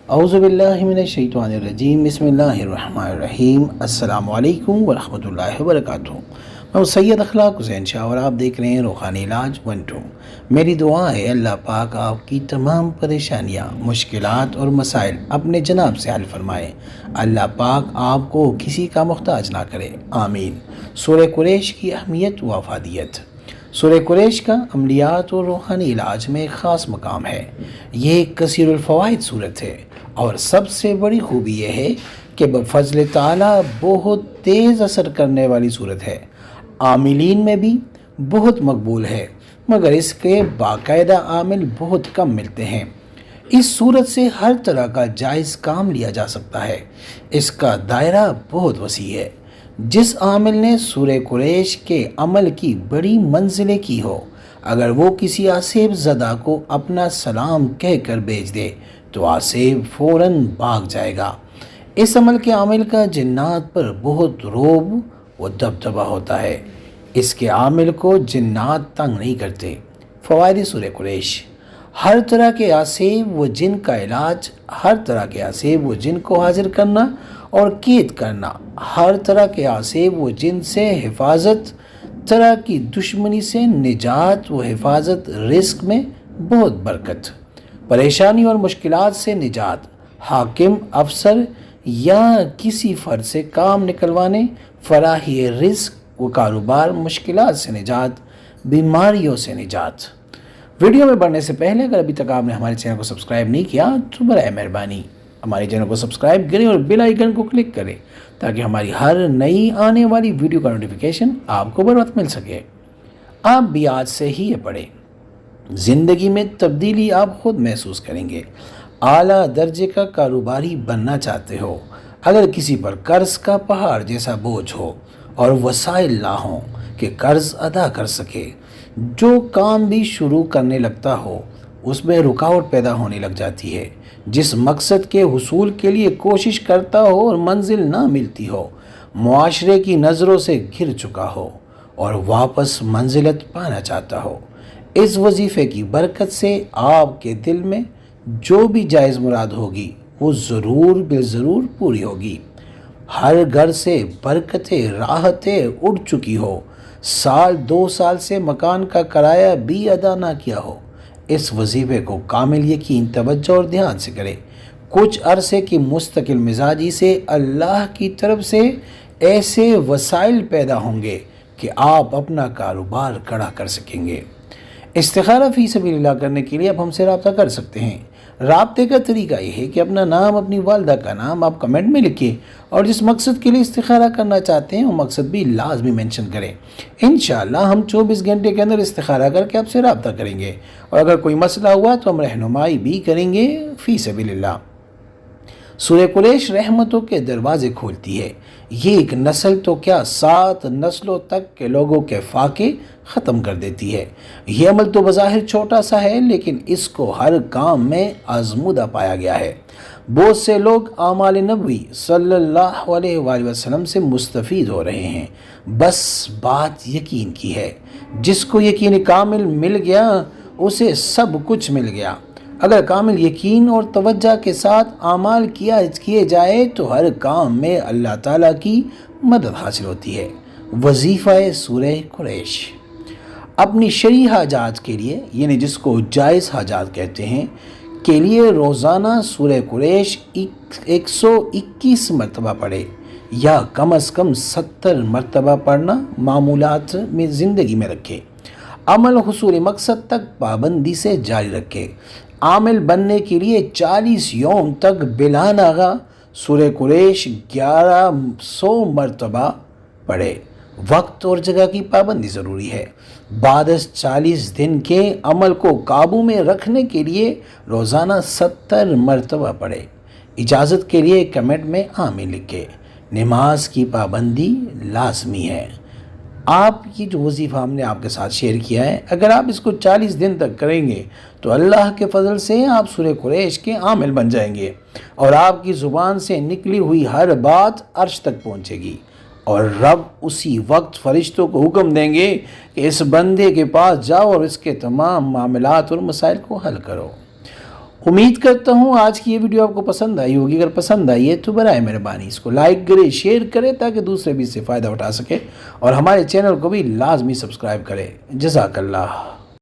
اعوذ باللہ من الشیطان الرجیم، بسم اللہ الرحمن الرحیم۔ السلام علیکم ورحمۃ اللہ وبرکاتہ۔ میں سید اخلاق حسین شاہ اور آپ دیکھ رہے ہیں روحانی علاج 1-2۔ میری دعا ہے اللہ پاک آپ کی تمام پریشانیاں، مشکلات اور مسائل اپنے جناب سے حل فرمائے۔ اللہ پاک آپ کو کسی کا محتاج نہ کرے، آمین۔ سورہ قریش کی اہمیت و افادیت۔ سورہ قریش کا عملیات اور روحانی علاج میں ایک خاص مقام ہے۔ یہ ایک کثیر الفوائد صورت ہے اور سب سے بڑی خوبی یہ ہے کہ بفضل تعالیٰ بہت تیز اثر کرنے والی صورت ہے۔ عاملین میں بھی بہت مقبول ہے، مگر اس کے باقاعدہ عامل بہت کم ملتے ہیں۔ اس صورت سے ہر طرح کا جائز کام لیا جا سکتا ہے۔ اس کا دائرہ بہت وسیع ہے۔ جس عامل نے سورہ قریش کے عمل کی بڑی منزلیں کی ہو، اگر وہ کسی آسیب زدہ کو اپنا سلام کہہ کر بھیج دے تو آسیب فوراً بھاگ جائے گا۔ اس عمل کے عامل کا جنات پر بہت رعب و دبدبہ ہوتا ہے۔ اس کے عامل کو جنات تنگ نہیں کرتے۔ فوائد سورہ قریش۔ ہر طرح کے آسیب و جن کا علاج، ہر طرح کے آسیب و جن کو حاضر کرنا اور قید کرنا، ہر طرح کے آسیب و جن سے حفاظت، طرح کی دشمنی سے نجات و حفاظت، رزق میں بہت برکت، پریشانی اور مشکلات سے نجات، حاکم، افسر یا کسی فرد سے کام نکلوانے، فراہی رزق و کاروبار، مشکلات سے نجات، بیماریوں سے نجات۔ ویڈیو میں بڑھنے سے پہلے اگر ابھی تک آپ نے ہمارے چینل کو سبسکرائب نہیں کیا تو برائے مہربانی ہمارے چینل کو سبسکرائب کریں اور بیل آئیکن کو کلک کریں تاکہ ہماری ہر نئی آنے والی ویڈیو کا نوٹیفیکیشن آپ کو بر وقت مل سکے۔ آپ بھی آج سے ہی یہ پڑھیں۔ زندگی میں تبدیلی آپ خود محسوس کریں گے۔ اعلیٰ درجے کا کاروباری بننا چاہتے ہو، اگر کسی پر قرض کا پہاڑ جیسا بوجھ ہو اور وسائل نہ ہوں کہ قرض ادا کر سکے، جو کام بھی شروع کرنے لگتا ہو اس میں رکاوٹ پیدا ہونے لگ جاتی ہے، جس مقصد کے حصول کے لیے کوشش کرتا ہو اور منزل نہ ملتی ہو، معاشرے کی نظروں سے گر چکا ہو اور واپس منزلت پانا چاہتا ہو، اس وظیفے کی برکت سے آپ کے دل میں جو بھی جائز مراد ہوگی وہ ضرور بالضرور پوری ہوگی۔ ہر گھر سے برکتیں، راحتیں اڑ چکی ہو، 2 سال سے مکان کا کرایہ بھی ادا نہ کیا ہو، اس وظیفے کو کامل یقین، توجہ اور دھیان سے کرے۔ کچھ عرصے کی مستقل مزاجی سے اللہ کی طرف سے ایسے وسائل پیدا ہوں گے کہ آپ اپنا کاروبار کھڑا کر سکیں گے۔ استخارہ فی سبیل اللہ کرنے کے لیے آپ ہم سے رابطہ کر سکتے ہیں۔ رابطے کا طریقہ یہ ہے کہ اپنا نام، اپنی والدہ کا نام آپ کمنٹ میں لکھیں اور جس مقصد کے لیے استخارہ کرنا چاہتے ہیں وہ مقصد بھی لازمی مینشن کریں۔ انشاءاللہ ہم 24 گھنٹے کے اندر استخارہ کر کے آپ سے رابطہ کریں گے، اور اگر کوئی مسئلہ ہوا تو ہم رہنمائی بھی کریں گے فی سبیل اللہ۔ سورہ قریش رحمتوں کے دروازے کھولتی ہے۔ یہ ایک نسل تو کیا 7 نسلوں تک کے لوگوں کے فاقے ختم کر دیتی ہے۔ یہ عمل تو بظاہر چھوٹا سا ہے لیکن اس کو ہر کام میں آزمودہ پایا گیا ہے۔ بہت سے لوگ اعمال نبوی صلی اللہ علیہ وآلہ وسلم سے مستفید ہو رہے ہیں، بس بات یقین کی ہے۔ جس کو یقین کامل مل گیا اسے سب کچھ مل گیا۔ اگر کامل یقین اور توجہ کے ساتھ اعمال کیے جائے تو ہر کام میں اللہ تعالیٰ کی مدد حاصل ہوتی ہے۔ وظیفہ سورہ قریش۔ اپنی شرعی حاجات کے لیے، یعنی جس کو جائز حاجات کہتے ہیں، کے لیے روزانہ سورہ قریش 121 مرتبہ پڑھے یا کم از کم 70 مرتبہ پڑھنا معمولات میں زندگی میں رکھے۔ عمل حصول مقصد تک پابندی سے جاری رکھے۔ عامل بننے کے لیے 40 یوم تک بلا ناغہ سورہ قریش 1100 مرتبہ پڑھے۔ وقت اور جگہ کی پابندی ضروری ہے۔ بعد از 40 دن کے عمل کو قابو میں رکھنے کے لیے روزانہ 70 مرتبہ پڑھے۔ اجازت کے لیے کمنٹ میں آمین لکھے۔ نماز کی پابندی لازمی ہے۔ آپ کی جو وظیفہ ہم نے آپ کے ساتھ شیئر کیا ہے، اگر آپ اس کو 40 دن تک کریں گے تو اللہ کے فضل سے آپ سورہ قریش کے عامل بن جائیں گے اور آپ کی زبان سے نکلی ہوئی ہر بات عرش تک پہنچے گی، اور رب اسی وقت فرشتوں کو حکم دیں گے کہ اس بندے کے پاس جاؤ اور اس کے تمام معاملات اور مسائل کو حل کرو۔ امید کرتا ہوں آج کی یہ ویڈیو آپ کو پسند آئی ہوگی. اگر پسند آئی ہے تو برائے مہربانی اس کو لائک کرے، شیئر کرے تاکہ دوسرے بھی اس سے فائدہ اٹھا سکے، اور ہمارے چینل کو بھی لازمی سبسکرائب کرے. جزاک اللہ.